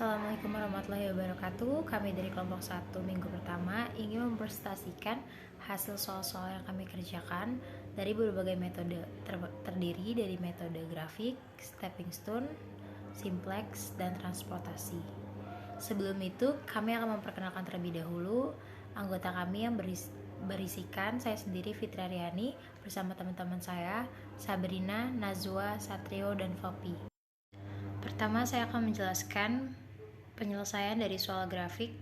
Assalamualaikum warahmatullahi wabarakatuh. Kami dari kelompok 1 minggu pertama ingin mempresentasikan hasil soal-soal yang kami kerjakan dari berbagai metode, terdiri dari metode grafik, stepping stone, simplex, dan transportasi. Sebelum itu, kami akan memperkenalkan terlebih dahulu anggota kami yang berisikan saya sendiri, Fitri Aryani, bersama teman-teman saya, Sabrina, Nazwa, Satrio, dan Fopi. Pertama, saya akan menjelaskan penyelesaian dari soal grafik,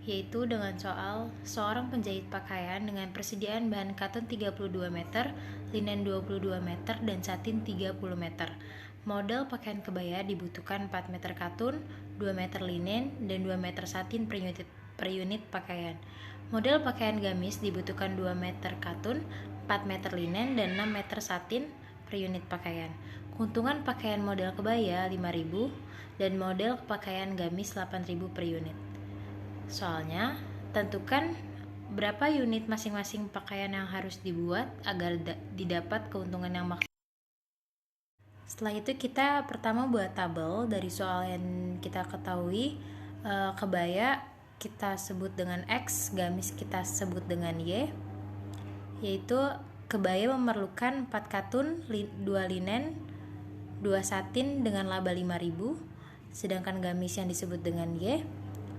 yaitu dengan soal seorang penjahit pakaian dengan persediaan bahan katun 32 meter, linen 22 meter, dan satin 30 meter. Model pakaian kebaya dibutuhkan 4 meter katun, 2 meter linen, dan 2 meter satin per unit pakaian. Model pakaian gamis dibutuhkan 2 meter katun, 4 meter linen, dan 6 meter satin per unit pakaian. Keuntungan pakaian model kebaya 5.000 dan model pakaian gamis 8.000 per unit. Soalnya, tentukan berapa unit masing-masing pakaian yang harus dibuat agar didapat keuntungan yang maksimal. Setelah itu kita pertama buat tabel dari soal yang kita ketahui. Kebaya kita sebut dengan X, gamis kita sebut dengan Y, yaitu kebaya memerlukan 4 katun, 2 linen, 2 satin dengan laba 5.000, sedangkan gamis yang disebut dengan Y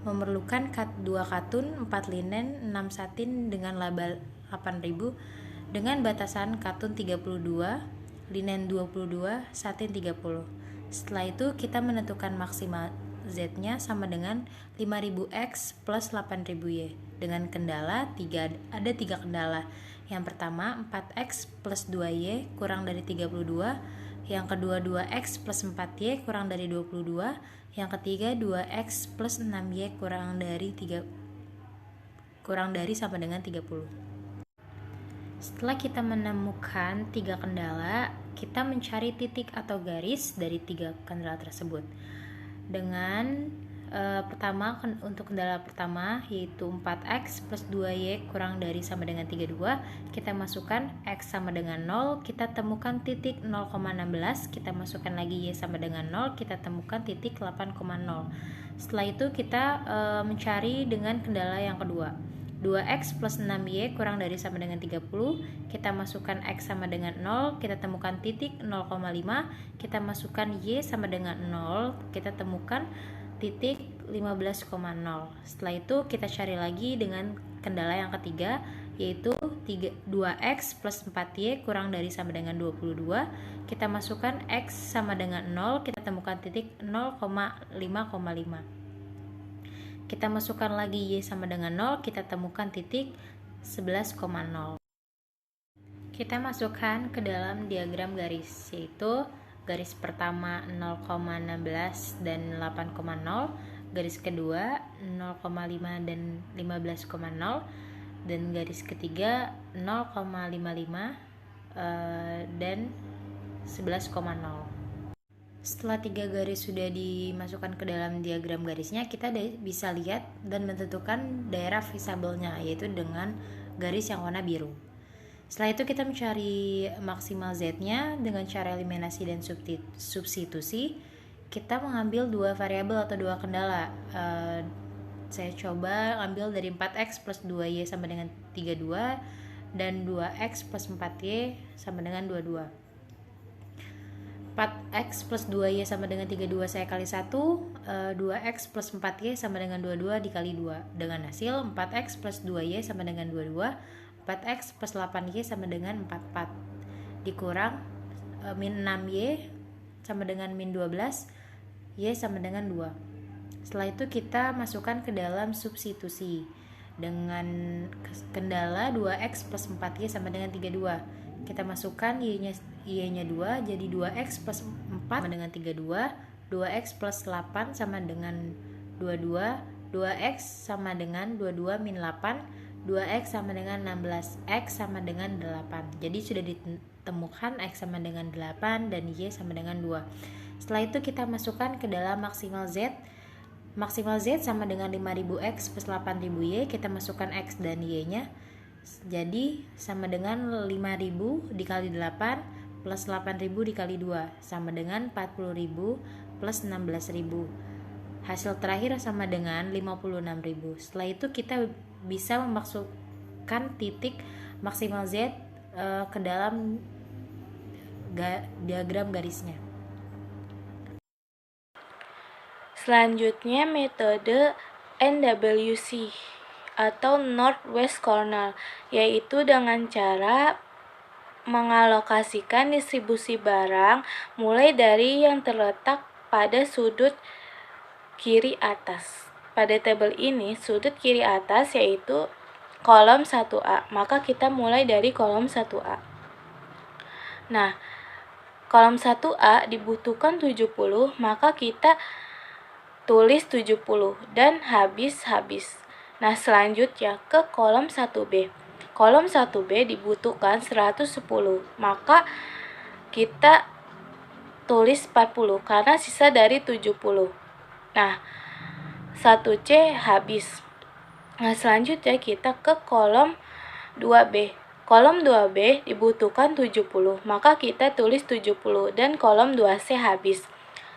memerlukan 2 katun, 4 linen, 6 satin dengan laba 8.000 dengan batasan katun 32, linen 22, satin 30. Setelah itu kita menentukan maksimal Z-nya sama dengan 5.000X plus 8.000Y dengan kendala ada 3 kendala. Yang pertama 4X plus 2Y kurang dari 32, yang kedua 2X plus 4Y kurang dari 22, yang ketiga 2X plus 6Y kurang dari sama dengan 30. Setelah kita menemukan 3 kendala, kita mencari titik atau garis dari 3 kendala tersebut. Dengan pertama, untuk kendala pertama yaitu 4X plus 2Y kurang dari sama dengan 32, kita masukkan X sama dengan 0, kita temukan titik 0,16, kita masukkan lagi Y sama dengan 0, kita temukan titik 8,0. Setelah itu kita mencari dengan kendala yang kedua, 2X plus 6Y kurang dari sama dengan 30, kita masukkan X sama dengan 0, kita temukan titik 0,5, kita masukkan Y sama dengan 0, kita temukan titik 15,0. Setelah itu kita cari lagi dengan kendala yang ketiga, yaitu 2X plus 4Y kurang dari sama dengan 22, kita masukkan X sama dengan 0, kita temukan titik 0,5,5. Kita masukkan lagi Y sama dengan 0, kita temukan titik 11,0. Kita masukkan ke dalam diagram garis, yaitu garis pertama 0,16 dan 8,0, garis kedua 0,5 dan 15,0, dan garis ketiga 0,55 dan 11,0. Setelah 3 garis sudah dimasukkan ke dalam diagram garisnya, kita bisa lihat dan menentukan daerah visabelnya, yaitu dengan garis yang warna biru. Setelah itu kita mencari maksimal Z-nya dengan cara eliminasi dan substitusi. Kita mengambil 2 variabel atau 2 kendala. Saya coba ambil dari 4X plus 2Y sama dengan 32 dan 2X plus 4Y sama dengan 22. 4X plus 2Y sama dengan 32 saya kali 1, 2X plus 4Y sama dengan 22 dikali 2, dengan hasil 4X plus 2Y sama dengan 22, 4X plus 8Y sama dengan 44, dikurang min 6Y sama dengan min 12, Y sama dengan 2. Setelah itu kita masukkan ke dalam substitusi dengan kendala 2X plus 4Y sama dengan 32. Kita masukkan Y-nya 2, jadi 2X plus 4 sama dengan 32, 2X plus 8 sama dengan 22, 2X sama dengan 22 min 8, 2X sama dengan 16, X sama dengan 8. Jadi sudah ditemukan X sama dengan 8 dan Y sama dengan 2. Setelah itu kita masukkan ke dalam maksimal Z. Maksimal Z sama dengan 5.000X plus 8.000Y, kita masukkan X dan Y-nya. Jadi sama dengan 5.000 dikali 8 plus 8.000 dikali 2 sama dengan 40.000 plus 16.000. Hasil terakhir sama dengan 56.000. Setelah itu kita bisa memasukkan titik maksimal Z ke dalam diagram garisnya. Selanjutnya metode NWC atau Northwest Corner, yaitu dengan cara mengalokasikan distribusi barang mulai dari yang terletak pada sudut kiri atas. Pada tabel ini, sudut kiri atas yaitu kolom 1A, maka kita mulai dari kolom 1A. Nah, kolom 1A dibutuhkan 70, maka kita tulis 70 dan habis-habis. Nah, selanjutnya ke kolom 1B. Kolom 1B dibutuhkan 110, maka kita tulis 40 karena sisa dari 70. Nah, 1C habis. Nah, selanjutnya kita ke kolom 2B. Kolom 2B dibutuhkan 70, maka kita tulis 70 dan kolom 2C habis.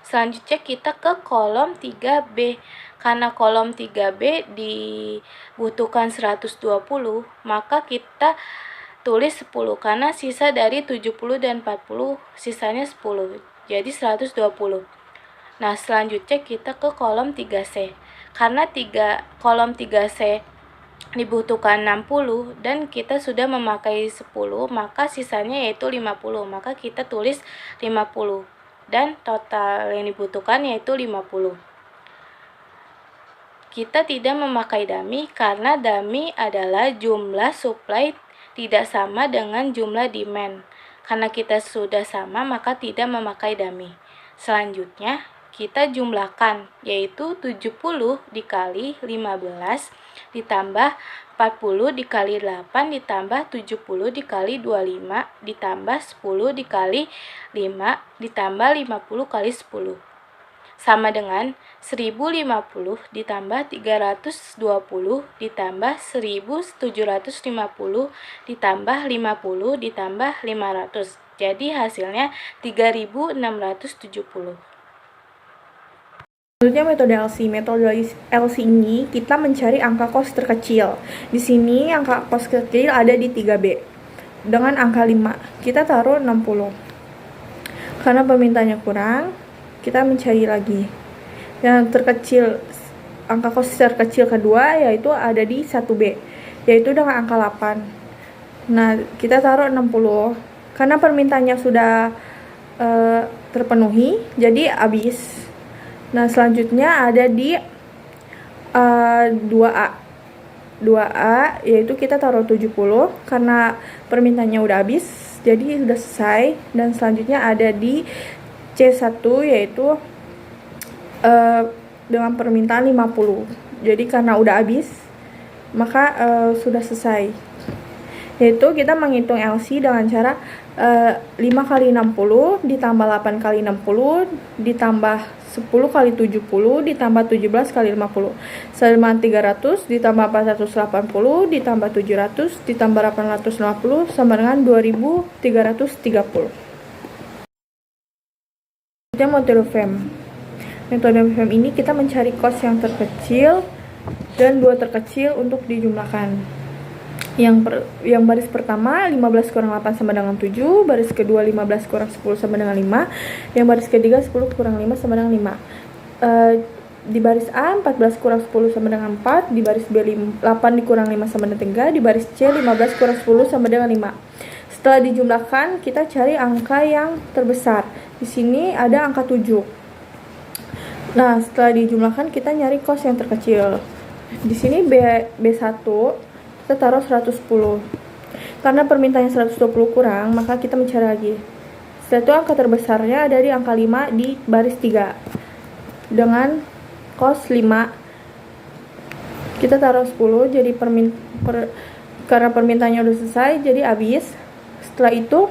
Selanjutnya kita ke kolom 3B. Karena kolom 3B dibutuhkan 120, maka kita tulis 10 karena sisa dari 70 dan 40 sisanya 10. Jadi 120. Nah, selanjutnya kita ke kolom 3C. Karena kolom 3C dibutuhkan 60 dan kita sudah memakai 10, maka sisanya yaitu 50. Maka kita tulis 50. Dan total yang dibutuhkan yaitu 50. Kita tidak memakai dummy karena dummy adalah jumlah supply tidak sama dengan jumlah demand. Karena kita sudah sama, maka tidak memakai dummy. Selanjutnya kita jumlahkan, yaitu 70 dikali 15 ditambah 40 dikali 8 ditambah 70 dikali 25 ditambah 10 dikali 5 ditambah 50 kali 10 sama dengan 1050 ditambah 320 ditambah 1750 ditambah 50 ditambah 500. Jadi hasilnya 3670. Selanjutnya metode LC. Metode LC ini kita mencari angka kos terkecil. Di sini angka kos terkecil ada di 3B. Dengan angka 5, kita taruh 60. Karena permintaannya kurang, kita mencari lagi. Yang terkecil, angka kos terkecil kedua yaitu ada di 1B, yaitu dengan angka 8. Nah, kita taruh 60. Karena permintaannya sudah terpenuhi, jadi habis. Nah, selanjutnya ada di 2A. 2A yaitu kita taruh 70 karena permintaannya udah habis, jadi sudah selesai. Dan selanjutnya ada di C1 yaitu dengan permintaan 50. Jadi karena udah habis, maka sudah selesai. Yaitu kita menghitung LC dengan cara 5 kali 60 ditambah 8 kali 60 ditambah 10 kali 70 ditambah 17 kali 50 sama 300 ditambah 480 ditambah 700 ditambah 850 sama dengan 2330. Selanjutnya metode FEM. Metode FEM ini kita mencari kos yang terkecil dan dua terkecil untuk dijumlahkan. Yang baris pertama 15 kurang 8 sama dengan 7, baris kedua 15 kurang 10 sama dengan 5, yang baris ketiga 10 kurang 5 sama dengan 5. Di baris A 14 kurang 10 sama dengan 4, di baris B 8 dikurang 5 sama dengan 3, di baris C 15 kurang 10 sama dengan 5. Setelah dijumlahkan, kita cari angka yang terbesar. Di sini ada angka 7. Nah, setelah dijumlahkan kita nyari kos yang terkecil. Di sini B1 kita taruh 110. Karena permintaannya 120 kurang, maka kita mencari lagi. Setelah itu angka terbesarnya ada di angka 5 di baris 3. Dengan kos 5 kita taruh 10, jadi karena permintaannya udah selesai, jadi habis. Setelah itu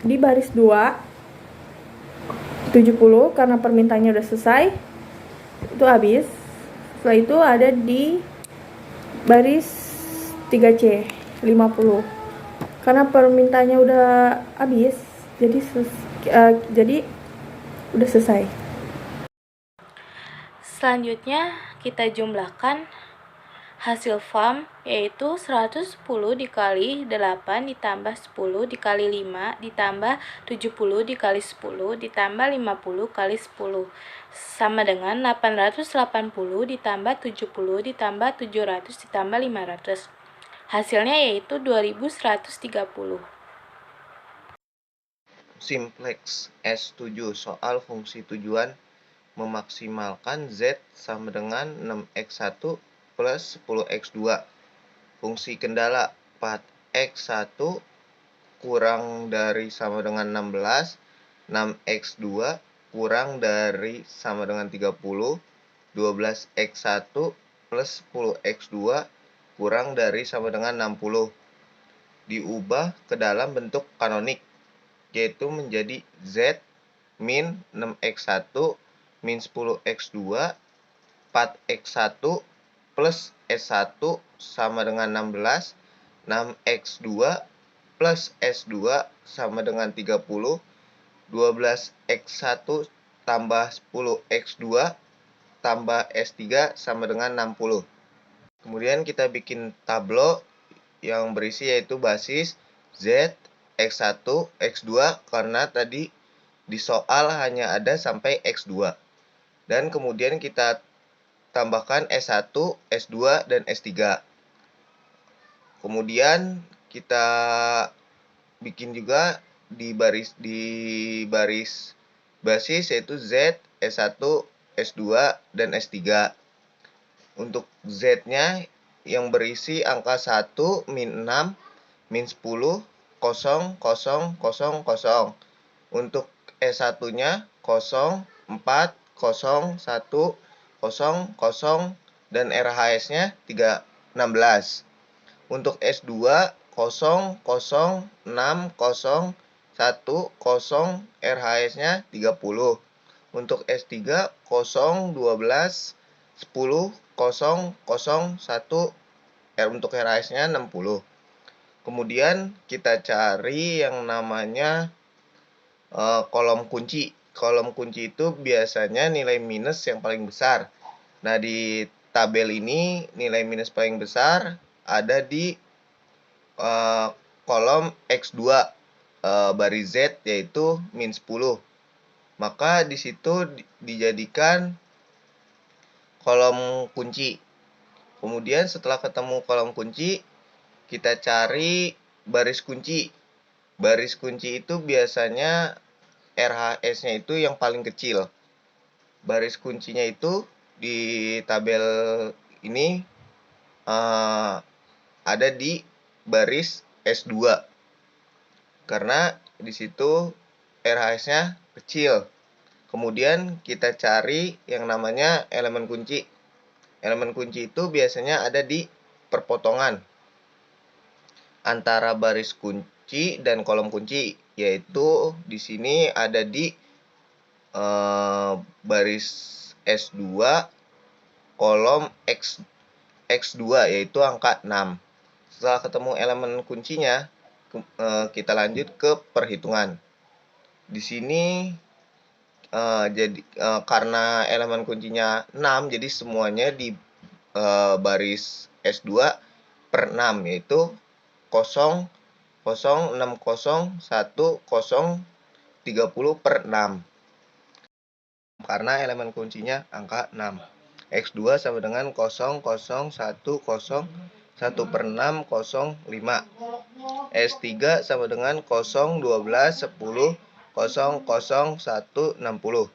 di baris 2 70 karena permintaannya udah selesai, itu habis. Setelah itu ada di baris 3C 50 karena permintaannya udah habis, jadi udah selesai. Selanjutnya kita jumlahkan hasil FAM, yaitu 110 dikali 8 ditambah 10 dikali 5 ditambah 70 dikali 10 ditambah 50 kali 10 sama dengan 880 ditambah 70 ditambah 700 ditambah 500. Hasilnya yaitu 2130. Simplex S7 soal fungsi tujuan memaksimalkan Z sama dengan 6x1 plus 10x2. Fungsi kendala 4x1 kurang dari sama dengan 16, 6x2 kurang dari sama dengan 30, 12x1 plus 10x2 kurang dari sama dengan 60. Diubah ke dalam bentuk kanonik, yaitu menjadi Z min 6x1 min 10x2 4x1 plus S1 sama dengan 16, 6x2 plus S2 sama dengan 30, 12x1 tambah 10x2 tambah S3 sama dengan 60. Kemudian kita bikin tablo yang berisi yaitu basis Z, X1, X2 karena tadi di soal hanya ada sampai X2. Dan kemudian kita tambahkan S1, S2, dan S3. Kemudian kita bikin juga di baris basis yaitu Z, S1, S2, dan S3. Untuk Z-nya yang berisi angka 1, min 6, min 10, 0, 0, 0, 0. Untuk S1-nya 0, 4, 0, 1, 0, 0, dan RHS-nya 16. Untuk S2 0, 0, 6, 0, 1, 0, RHS-nya 30. Untuk S3 0, 12, 10, 0, 0, 1, untuk RHS-nya 60. Kemudian kita cari yang namanya kolom kunci. Kolom kunci itu biasanya nilai minus yang paling besar. Nah, di tabel ini nilai minus paling besar ada di kolom X2 baris Z yaitu min 10. Maka di situ dijadikan kolom kunci. Kemudian setelah ketemu kolom kunci, kita cari baris kunci. Baris kunci itu biasanya RHS-nya itu yang paling kecil. Baris kuncinya itu di tabel ini ada di baris S2. Karena di situ RHS-nya kecil. Kemudian kita cari yang namanya elemen kunci. Elemen kunci itu biasanya ada di perpotongan antara baris kunci dan kolom kunci, yaitu di sini ada di baris S2 kolom X2 yaitu angka 6. Setelah ketemu elemen kuncinya, kita lanjut ke perhitungan. Di sini karena elemen kuncinya 6, jadi semuanya di baris S2 per 6, yaitu 0, 0, 6, 0, 1, 0, 30 per 6. Karena elemen kuncinya angka 6. X2 sama dengan 0, 0, 1, 0, 1 per 6, 0, 5. S3 sama dengan 0, 12, 10, 0, 0, 1, 60.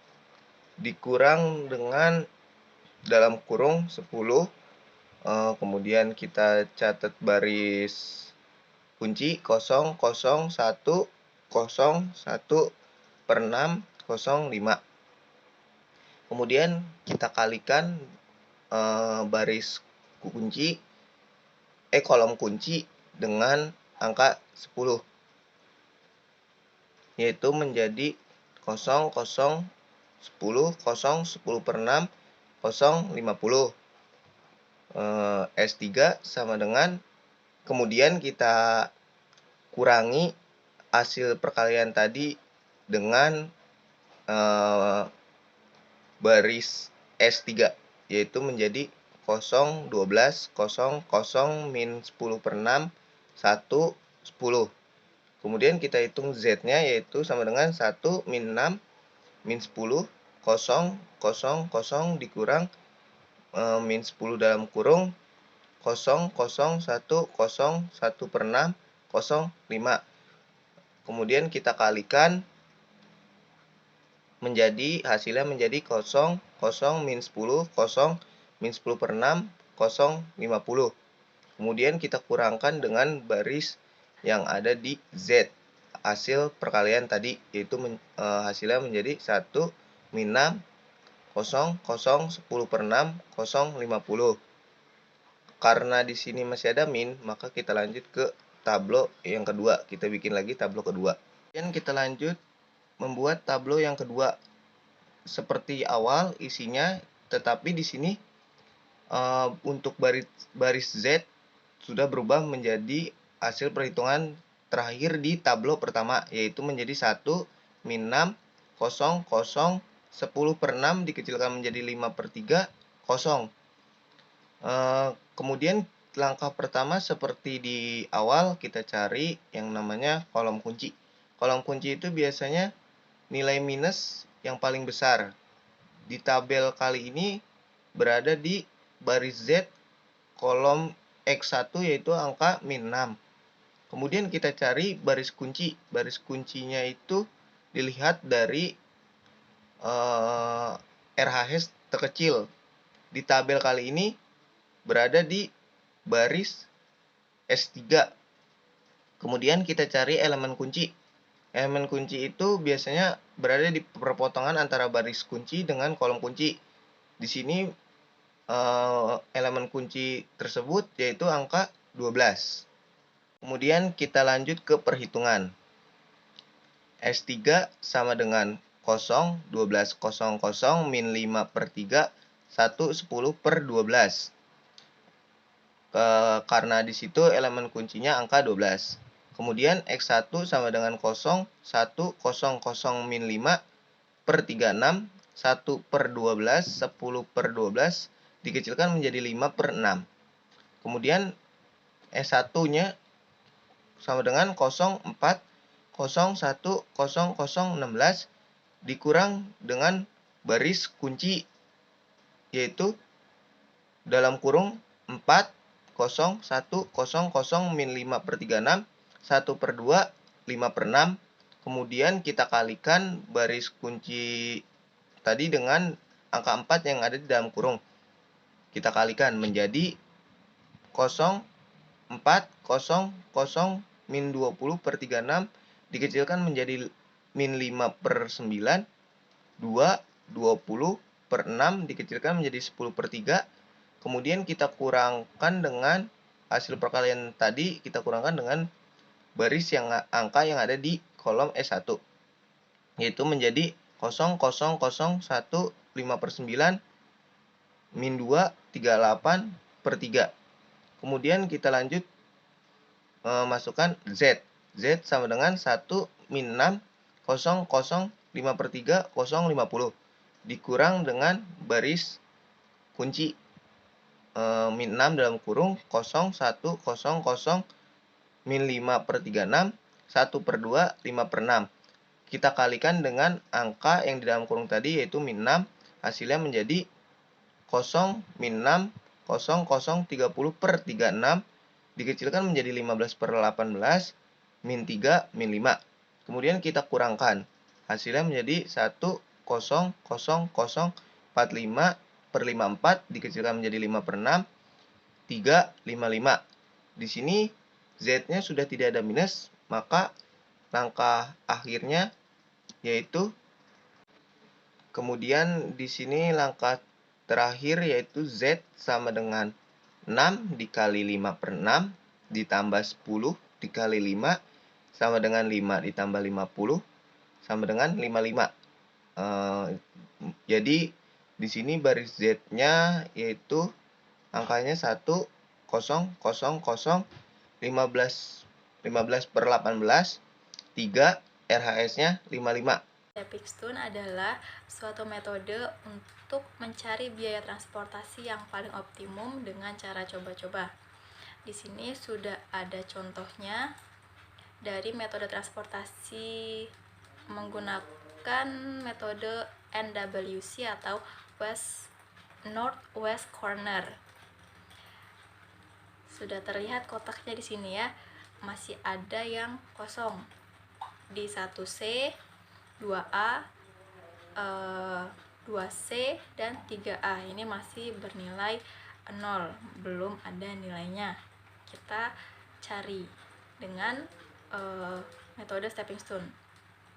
Dikurang dengan dalam kurung 10. Kemudian kita catat baris kunci 0, 0, 1, 0, 1 per 6, 0, 5. Kemudian kita kalikan baris kunci kolom kunci dengan angka 10, yaitu menjadi 0, 0, 10, 0, 10 per 6, 0, 50. S3 sama dengan, kemudian kita kurangi hasil perkalian tadi dengan baris S3, yaitu menjadi 0, 12, 0, 0, min 10 per 6, 1, 10. Kemudian kita hitung Z-nya, yaitu sama dengan 1 min 6, min 10, 0, 0, 0, dikurang min 10 dalam kurung, 0, 0, 1, 0, 1 per 6, 0, 5. Kemudian kita kalikan hasilnya menjadi 0, 0, min 10, 0, min 10 per 6, 0, 50. Kemudian kita kurangkan dengan baris yang ada di Z, hasil perkalian tadi, yaitu hasilnya menjadi 1 min 6, 0, 0, 10 per 6, 0, 50. Karena di sini masih ada min, maka kita lanjut ke tablo yang kedua. Kita bikin lagi tablo kedua. Kemudian kita lanjut membuat tablo yang kedua. Seperti awal isinya, tetapi di sini untuk baris Z sudah berubah menjadi hasil perhitungan terakhir di tablo pertama, yaitu menjadi 1 min 6, 0, 0, 10 per 6 dikecilkan menjadi 5 per 3, 0. Kemudian langkah pertama seperti di awal, kita cari yang namanya kolom kunci. Kolom kunci itu biasanya nilai minus yang paling besar. Di tabel kali ini berada di baris Z kolom X1, yaitu angka min 6. Kemudian kita cari baris kunci. Baris kuncinya itu dilihat dari RHS terkecil. Di tabel kali ini berada di baris S3. Kemudian kita cari elemen kunci. Elemen kunci itu biasanya berada di perpotongan antara baris kunci dengan kolom kunci. Di sini elemen kunci tersebut yaitu angka 12. Kemudian kita lanjut ke perhitungan. S3 sama dengan 0, 12, 0, 0, min 5 per 3, 1, 10 per 12. Karena di situ elemen kuncinya angka 12. Kemudian X1 sama dengan 0, 1, 0, 0, min 5 per 36, 1 per 12, 10 per 12, dikecilkan menjadi 5 per 6. Kemudian S1-nya sama dengan 0, 4, 0, 1, 0, 0, 16, dikurang dengan baris kunci, yaitu dalam kurung 4, 0, 1, 0, 0, min 5 per 36, 1 per 2, 5 per 6. Kemudian kita kalikan baris kunci tadi dengan angka 4 yang ada di dalam kurung. Kita kalikan menjadi 0, 4, 0, 0, min 20 per 36, dikecilkan menjadi min 5 per 9, 2, 20 per 6, dikecilkan menjadi 10 per 3. Kemudian kita kurangkan dengan hasil perkalian tadi, kita kurangkan dengan baris angka yang ada di kolom S1, yaitu menjadi 0, 0, 0, 1, 5 per 9, min 2, 38 per 3. Kemudian kita lanjut masukkan Z. Z sama dengan 1 min 6, 0, 0, 5 per 3, 0, 50. Dikurang dengan baris kunci. Min 6 dalam kurung 0, 1, 0, 0, min 5 per 36, 1 per 2, 5 per 6. Kita kalikan dengan angka yang di dalam kurung tadi, yaitu min 6. Hasilnya menjadi 0, min 6, 0, 0, 30 per 36, dikecilkan menjadi 15 per 18, min 3, min 5. Kemudian kita kurangkan. Hasilnya menjadi 1, 0, 0, 0, 45 per 54, dikecilkan menjadi 5 per 6, 3, 5, 5. Di sini Z-nya sudah tidak ada minus, maka langkah akhirnya yaitu, kemudian di sini langkah terakhir yaitu Z sama dengan 6 dikali 5 per 6 ditambah 10 dikali 5 sama dengan 5 ditambah 50 sama dengan 55. Jadi di sini baris Z-nya yaitu angkanya 1, 0, 0, 0, 15 per 18, 3, RHS-nya 55. Stepping stone adalah suatu metode untuk mencari biaya transportasi yang paling optimum dengan cara coba-coba. Di sini sudah ada contohnya dari metode transportasi menggunakan metode NWC atau Northwest Corner. Sudah terlihat kotaknya di sini ya, masih ada yang kosong di 1C, 2A, 2C, dan 3A. Ini masih bernilai 0, belum ada nilainya. Kita cari dengan metode stepping stone.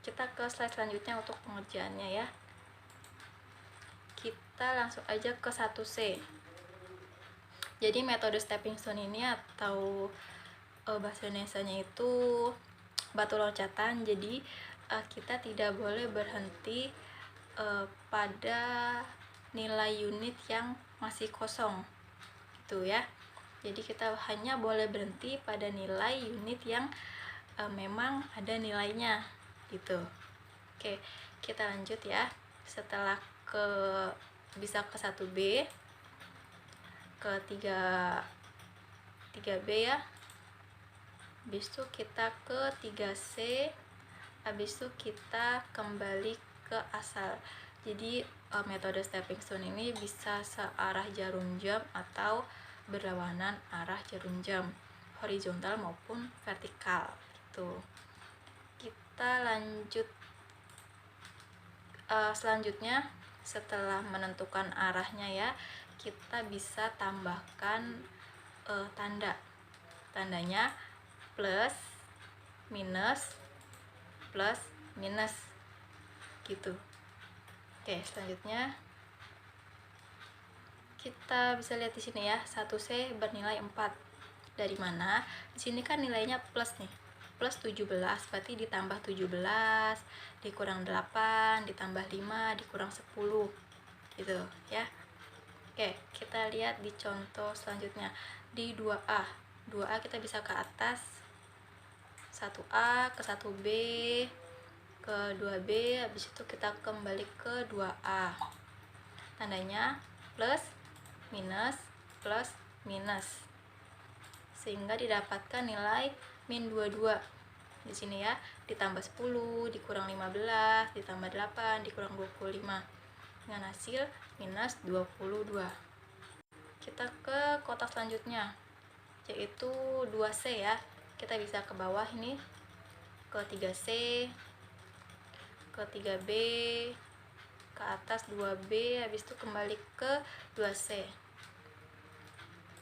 Kita ke slide selanjutnya untuk pengerjaannya ya. Kita langsung aja ke 1C. Jadi metode stepping stone ini atau bahasa Indonesianya itu batu loncatan. Jadi kita tidak boleh berhenti pada nilai unit yang masih kosong gitu ya. Jadi kita hanya boleh berhenti pada nilai unit yang memang ada nilainya gitu. Oke, kita lanjut ya. Setelah bisa ke 1B, ke 3B ya. Habis itu kita ke 3C, habis itu kita kembali ke asal. Jadi metode stepping stone ini bisa searah jarum jam atau berlawanan arah jarum jam, horizontal maupun vertikal gitu. Kita lanjut selanjutnya. Setelah menentukan arahnya ya, kita bisa tambahkan tandanya plus, minus, plus, minus gitu. Oke, selanjutnya kita bisa lihat di sini ya, 1C bernilai 4. Dari mana? Di sini kan nilainya plus nih. Plus 17, berarti ditambah 17 dikurang 8 ditambah 5 dikurang 10 gitu ya. Oke, kita lihat di contoh selanjutnya di 2A. 2A kita bisa ke atas, 1A ke 1B ke 2B, habis itu kita kembali ke 2A. Tandanya plus, minus, plus, minus, sehingga didapatkan nilai min 22 di sini ya. Ditambah 10 dikurang 15 ditambah 8 dikurang 25 dengan hasil minus 22. Kita ke kotak selanjutnya yaitu 2C ya. Kita bisa ke bawah ini, ke 3C, ke 3B, ke atas 2B, habis itu kembali ke 2C.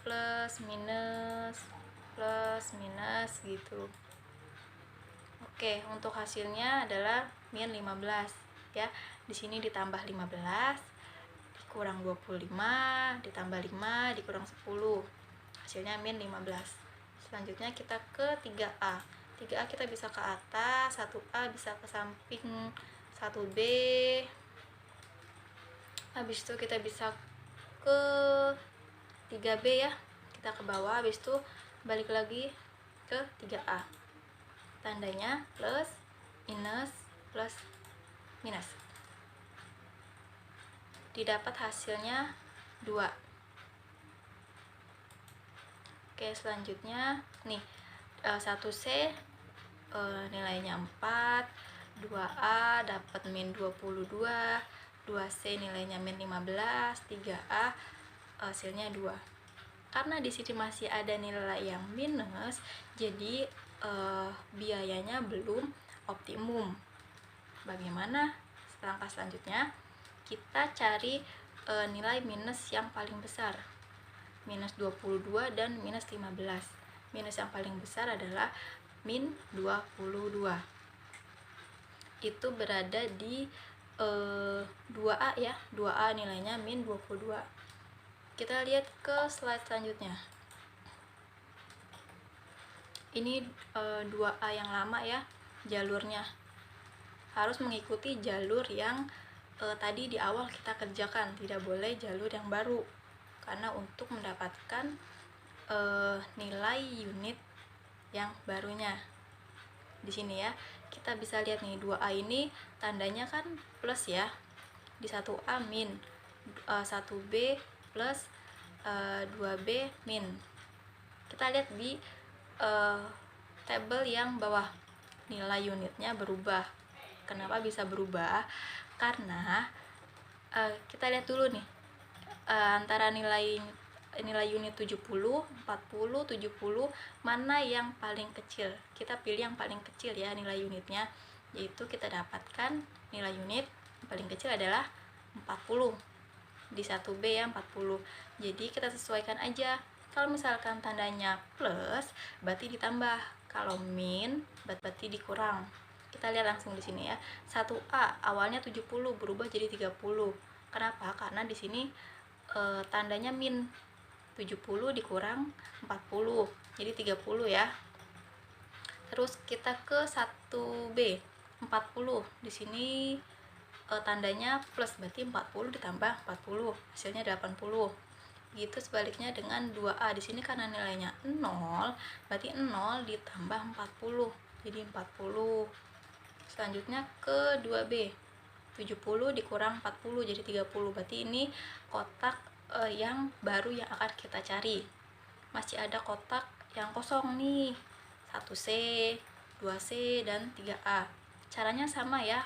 Plus minus gitu. Oke, untuk hasilnya adalah min 15 ya. Di sini ditambah 15 dikurang 25 ditambah 5 dikurang 10. Hasilnya min 15. Selanjutnya kita ke 3A. 3A kita bisa ke atas, 1A bisa ke samping 1B. Habis itu kita bisa ke 3B ya. Kita ke bawah, habis itu balik lagi ke 3A. Tandanya plus, minus, plus, minus. Didapat hasilnya 2. Oke, selanjutnya nih 1C nilainya 4, 2A dapat min 22, 2C nilainya min 15, 3A hasilnya 2. Karena di sini masih ada nilai yang minus, jadi biayanya belum optimum. Bagaimana langkah selanjutnya? Kita cari nilai minus yang paling besar, minus 22 dan minus 15. Minus yang paling besar adalah min 22. Itu berada di 2A ya. 2A nilainya min 22. Kita lihat ke slide selanjutnya. Ini 2A yang lama ya, jalurnya harus mengikuti jalur yang tadi di awal kita kerjakan, tidak boleh jalur yang baru, karena untuk mendapatkan nilai unit yang barunya. di sini ya. Kita bisa lihat nih 2A ini tandanya kan plus ya. Di 1A min, 1B plus, 2B min. Kita lihat di tabel yang bawah, nilai unitnya berubah. Kenapa bisa berubah? Karena kita lihat dulu nih, antara nilai unit 70, 40, 70 mana yang paling kecil. Kita pilih yang paling kecil ya nilai unitnya, yaitu kita dapatkan nilai unit yang paling kecil adalah 40 di 1B ya, 40. Jadi kita sesuaikan aja. Kalau misalkan tandanya plus berarti ditambah, kalau min berarti dikurang. Kita lihat langsung di sini ya. 1A awalnya 70 berubah jadi 30. Kenapa? Karena di sini tandanya min, 70 dikurang 40 jadi 30 ya. Terus kita ke 1B 40, di sini tandanya plus berarti 40 ditambah 40 hasilnya 80. Gitu sebaliknya dengan 2A, di sini karena nilainya 0 berarti 0 ditambah 40 jadi 40. Selanjutnya ke 2B 70 dikurang 40 jadi 30, berarti ini kotak yang baru yang akan kita cari. Masih ada kotak yang kosong nih, 1C, 2C, dan 3A. Caranya sama ya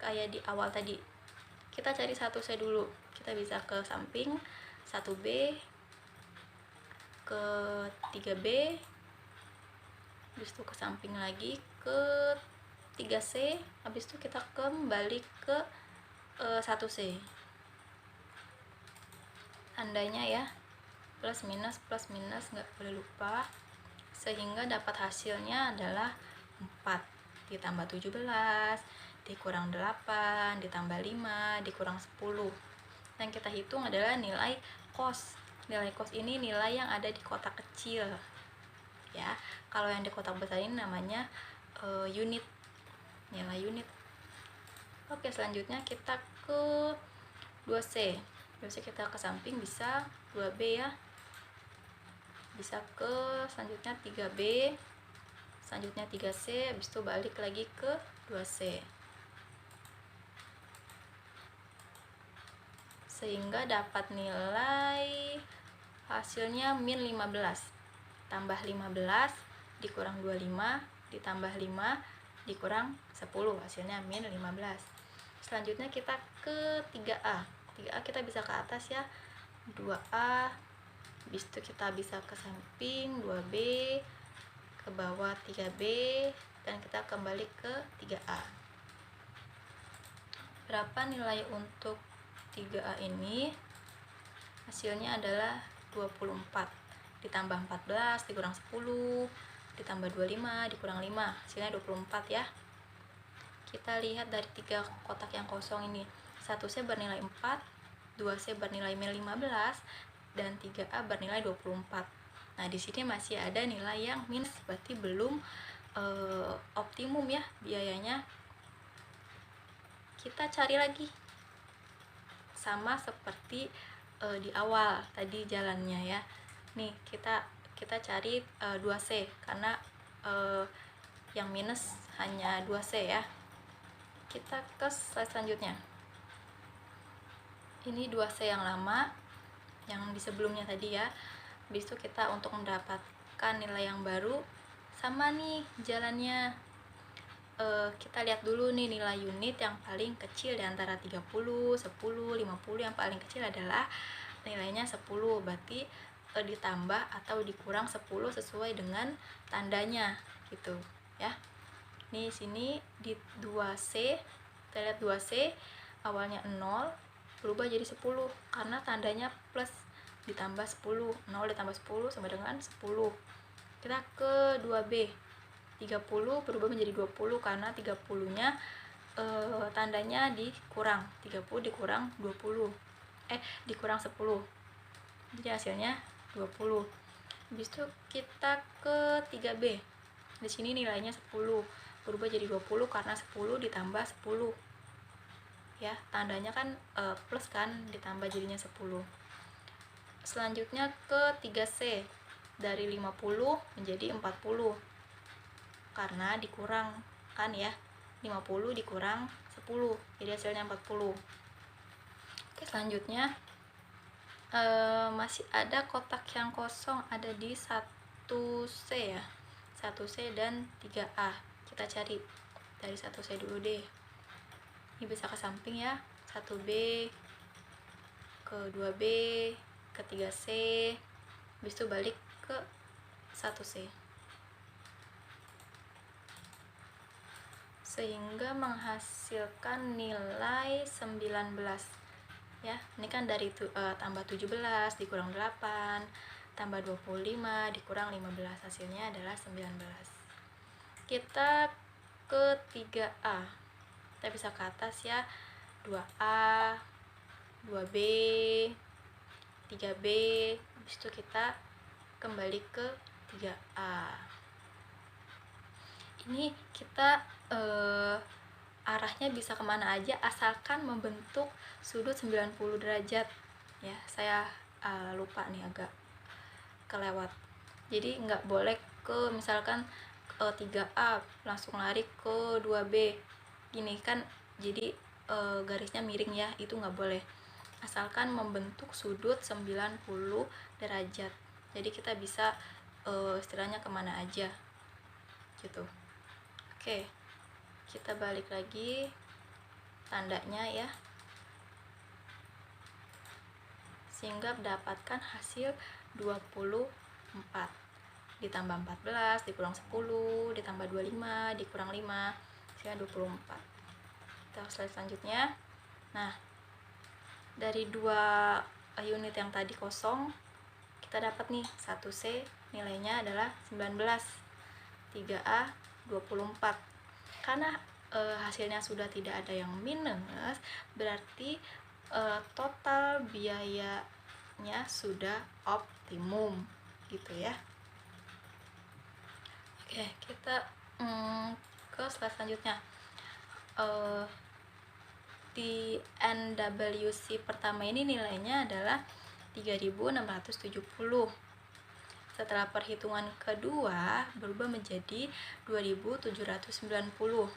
kayak di awal tadi. Kita cari 1C dulu, kita bisa ke samping 1B ke 3B, habis itu ke samping lagi ke 3C, habis itu kita kembali ke 1C. Tandanya ya plus minus nggak boleh lupa, sehingga dapat hasilnya adalah 4 ditambah 17 dikurang 8 ditambah 5 dikurang 10. Dan kita hitung adalah nilai kos. Nilai kos ini nilai yang ada di kotak kecil ya. Kalau yang di kotak besar ini namanya unit, nilai unit. Oke, selanjutnya kita ke 2C. 2C kita ke samping bisa 2B ya, bisa ke selanjutnya 3B, selanjutnya 3C, habis itu balik lagi ke 2C, sehingga dapat nilai hasilnya min 15 tambah 15 dikurang 25 ditambah 5 dikurang 10, hasilnya min 15. Selanjutnya kita ke 3A. 3A kita bisa ke atas ya, 2A, habis itu kita bisa ke samping 2B, ke bawah 3B, dan kita kembali ke 3A. Berapa nilai untuk 3A ini? Hasilnya adalah 24 ditambah 14 dikurang 10 ditambah 25 dikurang 5, hasilnya 24 ya. Kita lihat dari 3 kotak yang kosong ini, 1C bernilai 4, 2C bernilai min 15, dan 3A bernilai 24. Nah, di sini masih ada nilai yang minus, berarti belum optimum ya biayanya. Kita cari lagi, sama seperti di awal tadi jalannya ya. Nih kita cari 2C karena yang minus hanya 2C ya. Kita ke slide selanjutnya. Ini 2C yang lama, yang di sebelumnya tadi ya. Habis itu kita untuk mendapatkan nilai yang baru, sama nih jalannya. Kita lihat dulu nih nilai unit yang paling kecil di antara 30, 10, 50. Yang paling kecil adalah nilainya 10, berarti ditambah atau dikurang 10 sesuai dengan tandanya gitu ya. Nih sini di 2C, kita lihat 2C awalnya 0 berubah jadi 10 karena tandanya plus, ditambah 10, 0 ditambah 10 sama dengan 10. Kita ke 2B, 30 berubah menjadi 20 karena 30 nya tandanya dikurang, 30 dikurang 20 dikurang 10, jadi hasilnya 20. Habis itu kita ke 3B, di sini nilainya 10 berubah jadi 20 karena 10 ditambah 10 ya, tandanya kan plus kan, ditambah jadinya 10. Selanjutnya ke 3C, dari 50 menjadi 40. karena dikurang kan ya, 50 dikurang 10 jadi hasilnya 40. Oke, selanjutnya masih ada kotak yang kosong, ada di 1C ya, 1C dan 3A. Kita cari dari 1C dulu deh. Ini bisa ke samping ya, 1B ke 2B ke 3C, habis itu balik ke 1C, sehingga menghasilkan nilai 19 ya. Ini kan dari tambah 17 dikurang 8 tambah 25 dikurang 15, hasilnya adalah 19. Kita ke 3A, kita bisa ke atas ya, 2A 2B 3B, habis itu kita kembali ke 3A. Ini kita arahnya bisa kemana aja asalkan membentuk sudut 90 derajat ya. Saya lupa nih, agak kelewat, jadi nggak boleh ke misalkan 3A langsung lari ke 2B gini kan, jadi garisnya miring ya, itu nggak boleh, asalkan membentuk sudut 90 derajat. Jadi kita bisa istilahnya kemana aja gitu. Oke, kita balik lagi tandanya ya, sehingga mendapatkan hasil 24 ditambah 14 dikurang 10 ditambah 25 dikurang 5 hasilnya 24. Kita slide selanjutnya. Nah, dari 2 unit yang tadi kosong kita dapat nih 1C nilainya adalah 19, 3A 24. Karena hasilnya sudah tidak ada yang minus, berarti total biayanya sudah optimum gitu ya. Oke, kita ke slide selanjutnya. Di NWC pertama ini nilainya adalah 3670. Setelah perhitungan kedua berubah menjadi 2790,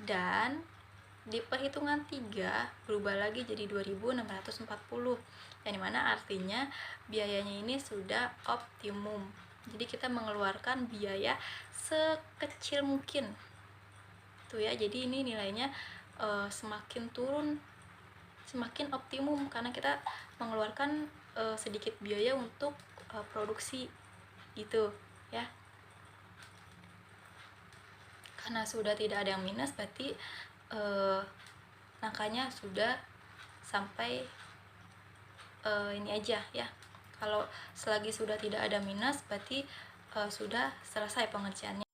dan di perhitungan 3 berubah lagi jadi 2640, yang dimana artinya biayanya ini sudah optimum. Jadi kita mengeluarkan biaya sekecil mungkin tuh ya. Jadi ini nilainya semakin turun semakin optimum karena kita mengeluarkan sedikit biaya untuk produksi gitu ya. Karena sudah tidak ada yang minus, berarti angkanya sudah sampai ini aja ya. Kalau selagi sudah tidak ada minus, berarti sudah selesai pengerjaannya.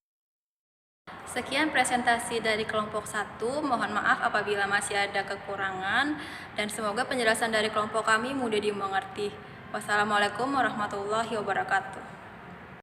Sekian presentasi dari kelompok 1. Mohon maaf apabila masih ada kekurangan, dan semoga penjelasan dari kelompok kami mudah dimengerti. Wassalamualaikum warahmatullahi wabarakatuh.